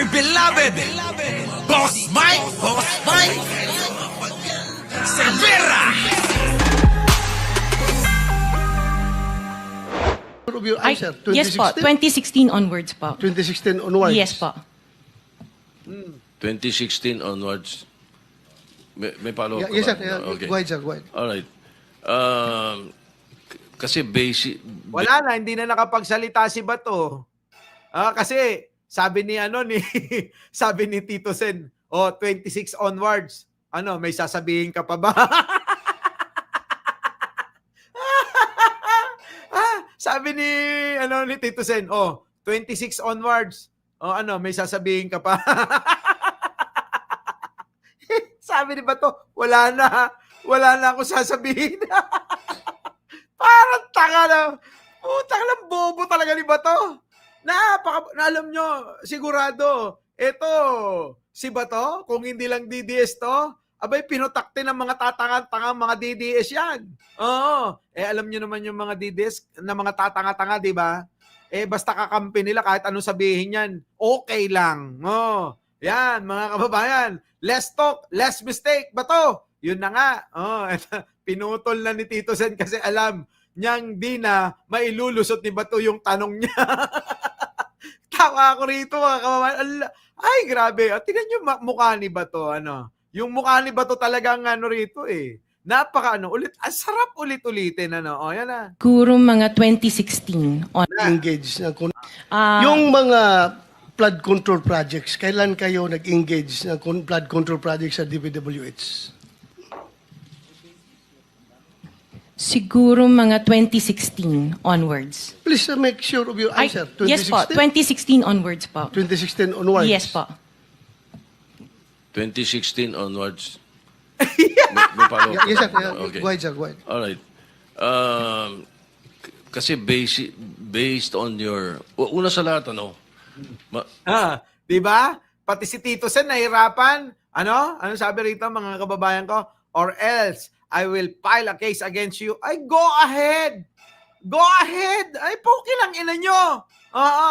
dear beloved, Boss Mike Cervera. Of your Ay, answer, yes po, 2016 onwards po. 2016 onwards. Yes po. 2016 onwards. May follow-up Yeah, yes, ka sir. ba? Yeah, Okay. Go ahead, sir. Go ahead. Alright. Kasi basic... Wala na, hindi na nakapagsalita si Bato. Kasi sabi ni sabi ni Tito Sen, 26 onwards. May sasabihin ka pa ba? Sabi ni Tito Sen, 26 onwards. May sasabihin ka pa? Sabi ni Bato, wala na ako sasabihin. Parang tanga na. Putang lang, bobo talaga ni Bato. Na alam nyo, sigurado, eto, si Bato, kung hindi lang DDS to, abay, pinutakte ng mga tatanga-tanga, mga DDS yan. Oo. Alam nyo naman yung mga DDS na mga tatanga-tanga, di ba? Basta kakampi nila, kahit anong sabihin yan, okay lang. Yan, mga kababayan. Less talk, less mistake. Bato, yun na nga. Pinutol na ni Tito Sen kasi alam niyang di na mailulusot ni Bato yung tanong niya. Tawa ako rito, mga kababayan. Ay, grabe. Tingnan yung mukha ni Bato. Yung mukha ni Bato talagang rito Napaka ulit. Ang sarap ulit-ulitin. Yan na. Siguro mga 2016 on. Engage na yung mga flood control projects, kailan kayo nag-engage ng flood control projects sa DPWH? Siguro mga 2016 onwards. Please make sure of your Ay, answer. yes po, 2016 onwards po. 2016 onwards. Yes po. 2016 onwards. May follow-up Yeah, yes, sir. ka ba? Yeah, Okay. Go ahead, sir. Go ahead. Alright. Kasi based on your... Una sa lahat, Di ba? Pati si Tito Sen nahirapan. Ano sabi rito, mga kababayan ko? Or else, I will file a case against you. Ay, go ahead! Go ahead! Ay, puki lang ina nyo! Oo,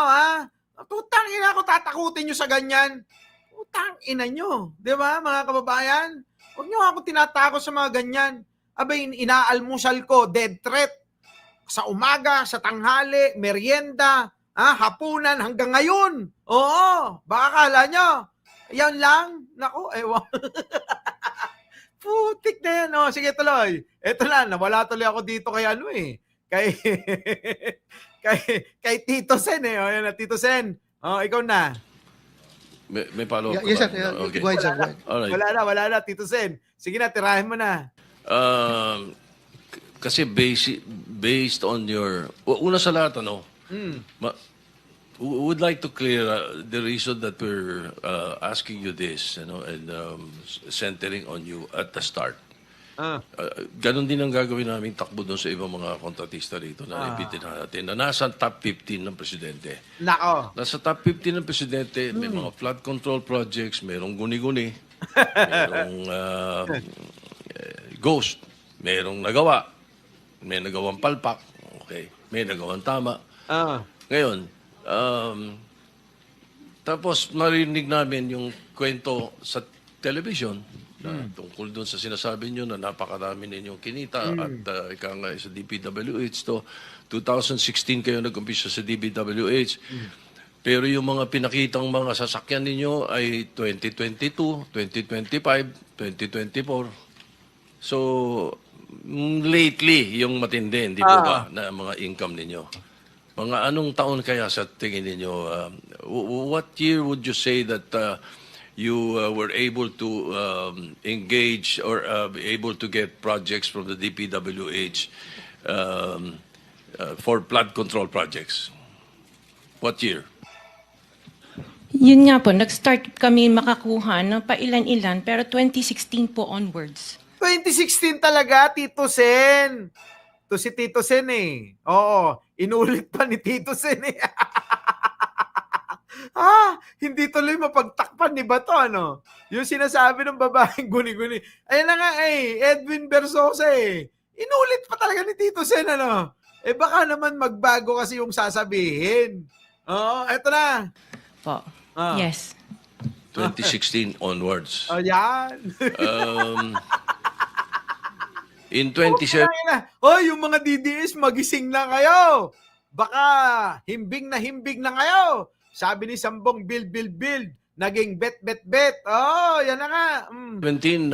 Tutang ina ko, tatakutin nyo sa ganyan. Tutang ina nyo. Di ba, mga kababayan? Huwag nyo ako tinatakot sa mga ganyan. Abay, inaalmusal ko, death threat. Sa umaga, sa tanghali, merienda, hapunan, hanggang ngayon. Oo, baka kala nyo. Yan lang. Naku, ewan. Putik na yan. Sige, tuloy. Ito na, nawala tuloy ako dito kay kay Tito Sen Ayan na, Tito Sen. Ikaw na. may follow-up ka Yeah, yes, sir. ba? Yeah, Okay. Go ahead, sir. Go ahead. Alright. Wala na, Tito Sen. Sige na, tirahin mo na. Kasi based on your... Una sa lahat, would like to clear the reason that we're asking you this, and centering on you at the start. Ganon din ang gagawin namin takbo doon sa ibang mga kontratista rito na ibitin natin na nasa top 15 ng presidente. Nako. Nasa top 15 ng presidente, may mga flood control projects, merong guni-guni, merong ghost, merong nagawa, may nagawang palpak, okay, may nagawang tama. Ngayon, tapos marinig namin yung kwento sa television na tungkol doon sa sinasabi nyo na napakarami ninyong kinita at ika nga sa DPWH to 2016 kayo nag-umpisa sa DPWH. Pero yung mga pinakitang mga sasakyan ninyo ay 2022, 2025, 2024. So, lately, yung matindi, hindi po ba, na mga income ninyo? Mga anong taon kaya sa tingin ninyo? What year would you say that you were able to engage or be able to get projects from the DPWH for flood control projects? What year? Yun nga po, nag-start kami makakuha ng pailan-ilan, pero 2016 po onwards. 2016 talaga, Tito Sen. To si Tito Sen Oo, inulit pa ni Tito Sen hindi tuloy mapagtakpan ni Bato, Yung sinasabi ng babaeng guni-guni. Ayan na nga Edwin Versosa Inulit pa talaga ni Tito Sen, baka naman magbago kasi yung sasabihin. Oo, eto na. Po. Yes. 2016 onwards. Ayan. In 27, Hoy, yung mga DDS, magising na kayo. Baka himbing na kayo. Sabi ni Sambong, build. Naging bet. Oh, yan na nga. 17,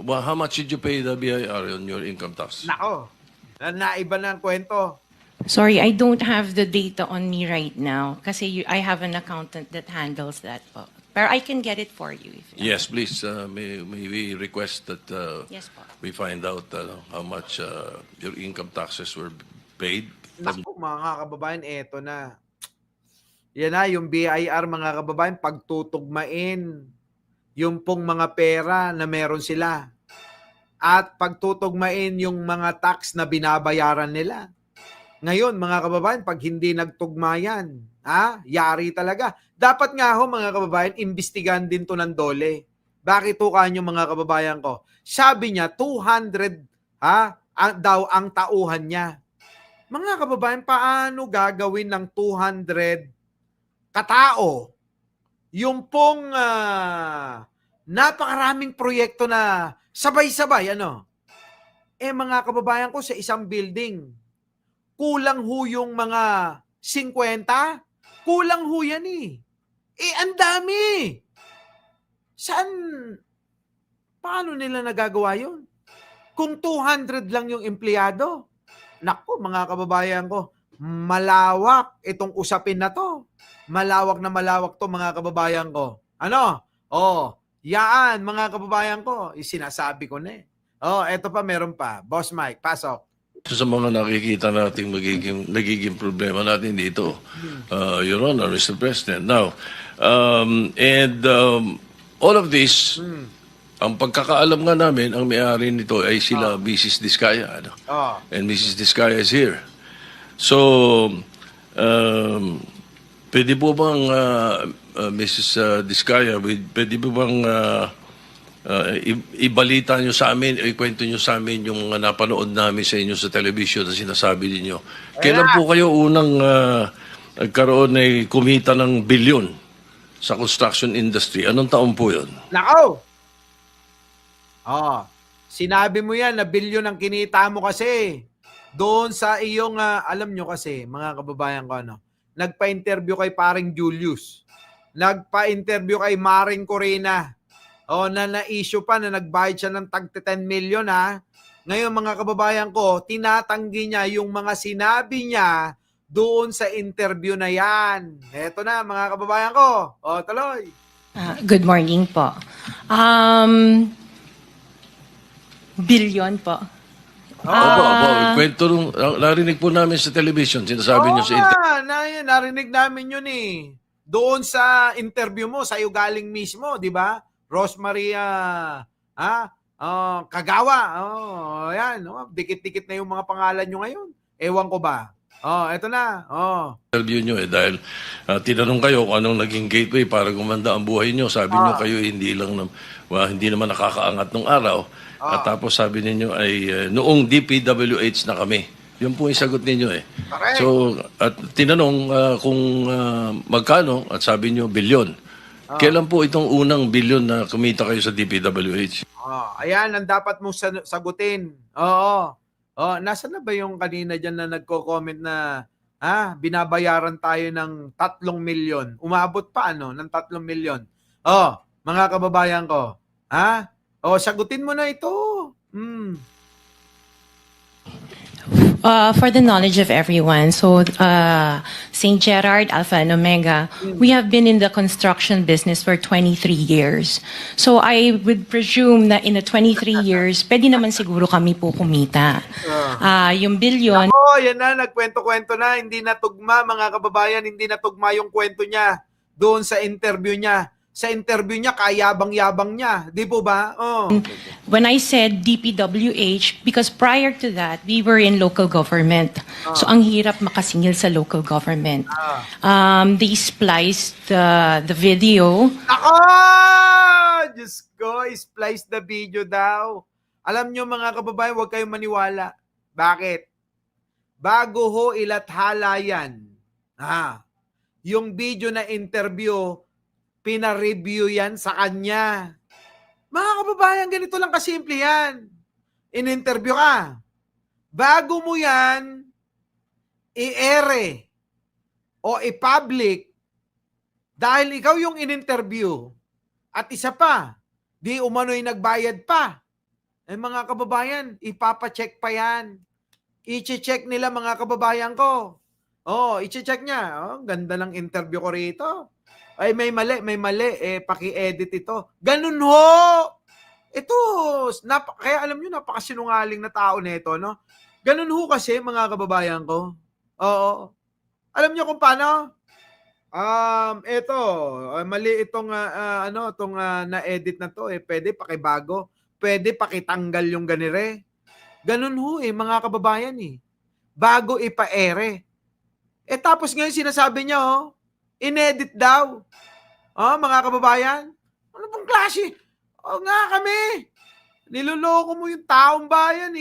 well, how much did you pay the BIR on your income tax? Nako, naiba na ang kwento. Sorry, I don't have the data on me right now kasi I have an accountant that handles that po. Pero I can get it for you. If Yes, please. May we request that Yes po. we find out how much your income taxes were paid? Naku, mga kababayan, eto na. Yan na, yung BIR, mga kababayan, pagtutugmain yung pong mga pera na meron sila. At pagtutugmain yung mga tax na binabayaran nila. Ngayon, mga kababayan, pag hindi nagtugmayan, yari talaga. Dapat nga ho, mga kababayan, imbestigahan din to ng DOLE. Bakit ho kanyo, mga kababayan ko? Sabi niya, 200 daw ang tauhan niya. Mga kababayan, paano gagawin ng 200 katao yung pong napakaraming proyekto na sabay-sabay, mga kababayan ko, sa isang building, kulang ho yung mga 50, kulang ho yan ang dami. Paano nila nagagawa yun? Kung 200 lang yung empleyado, naku, mga kababayan ko, malawak itong usapin na to. Malawak na malawak to, mga kababayan ko. Yaan, mga kababayan ko, sinasabi ko na eto pa, meron pa. Boss Mike, pasok. Sa mga nakikita nating nagiging problema natin dito, Your Honor, Mr. President. Now, all of this, ang pagkakaalam nga namin, ang may-ari nito ay sila Mrs. Diskaya. And Mrs. Diskaya is here. So, pwede po bang, Mrs. Diskaya, pwede po bang ibalita nyo sa amin, ikwento nyo sa amin yung mga napanood namin sa inyo sa television na sinasabi ninyo? Kailan po kayo unang nagkaroon ay kumita ng bilyon sa construction industry? Anong taon po yun? Nako! Sinabi mo yan na bilyon ang kinita mo kasi. Doon sa iyong, alam nyo kasi, mga kababayan ko, nagpa-interview kay paring Julius. Nagpa-interview kay Maring Corina. Na na-issue pa na nagbayad siya ng tag 10 million Ngayon, mga kababayan ko, tinatanggi niya yung mga sinabi niya doon sa interview na yan. Eto na, mga kababayan ko. Tuloy. Good morning po. Billion po. Opo. Kwento nung, narinig po namin sa television, sinasabi nyo sa interview. Narinig namin yun Doon sa interview mo, sa'yo galing mismo, di ba? Rosemaria, Kagawa. Yan, dikit-dikit na yung mga pangalan nyo ngayon. Ewan ko ba? Eto na. Interview nyo dahil tinanong kayo kung anong naging gateway para gumanda ang buhay nyo. Sabi nyo kayo hindi naman nakakaangat nung araw. At tapos sabi ninyo ay noong DPWH na kami. Yun po yung sagot ninyo Correct. So, at tinanong kung magkano at sabi nyo bilyon. Kailan po itong unang bilyon na kumita kayo sa DPWH? Ayan ang dapat mong sagutin. Nasaan na ba yung kanina dyan na nagko-comment na binabayaran tayo ng 3 milyon? Umabot pa ng 3 milyon? Mga kababayan ko. Sagutin mo na ito. For the knowledge of everyone, so St. Gerard, Alpha and Omega, we have been in the construction business for 23 years. So I would presume na in the 23 years, pwede naman siguro kami po kumita. Yung billion, Yan na, nagkwento-kwento na, hindi natugma, mga kababayan, hindi natugma yung kwento niya doon sa interview niya. Sa interview niya, kayabang-yabang niya. Di po ba? when I said DPWH, because prior to that, we were in local government. So ang hirap makasingil sa local government. They spliced the video. Ako! Diyos ko, splice the video daw. Alam nyo, mga kababayan, huwag kayong maniwala. Bakit? Bago ho ilathala yan, yung video na interview, pina-review yan sa kanya. Mga kababayan, ganito lang kasimple yan. In-interview ka. Bago mo yan i-ere o i-public dahil ikaw yung in-interview at isa pa, di umano'y nagbayad pa. Eh mga kababayan, ipapacheck pa yan. I-check nila mga kababayan ko. Oh, i-check niya. Oh, ganda ng interview ko rito. Ay, may mali. Eh, paki-edit ito. Ganun ho! Ito, kaya alam nyo, napakasinungaling na tao nito, no? Ganun ho kasi, mga kababayan ko. Oo. Alam nyo kung paano? Ito, mali itong, na-edit na to, pwede pakibago. Pwede pakitanggal yung ganire. Ganun ho mga kababayan Bago ipa-ere. Tapos ngayon sinasabi niya, inedit daw. Mga kababayan, ano pong klase? Nga kami. Niloloko mo yung taong bayan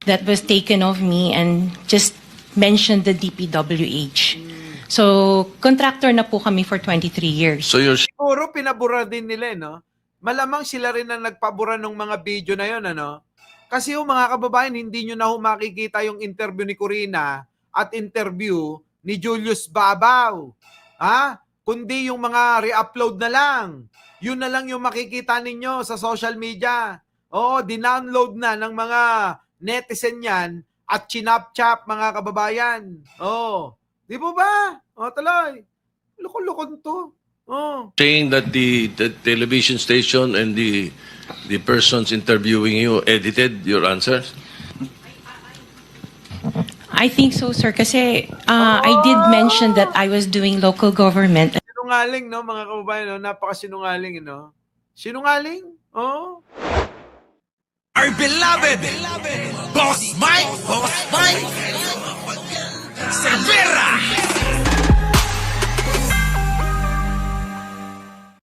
That was taken of me and just mentioned the DPWH. So, contractor na po kami for 23 years. So you're Siguro pinabura din nila, no? Malamang sila rin ang nagpabura ng mga video na yon, ano? Kasi mga kababayan, hindi nyo na makikita yung interview ni Corina at interview ni Julius Babaw. Kundi yung mga re-upload na lang. Yun na lang yung makikita ninyo sa social media. Dinownload na ng mga netizen yan at chinap-chap mga kababayan. Di po ba? Tuloy. Lukon-lukon to. saying that the television station and the persons interviewing you edited your answers? I think so, sir, kasi I did mention that I was doing local government. Sinungaling, no, mga kababayan, no? Napakasinungaling, no? Sinungaling? Our beloved Boss Mike.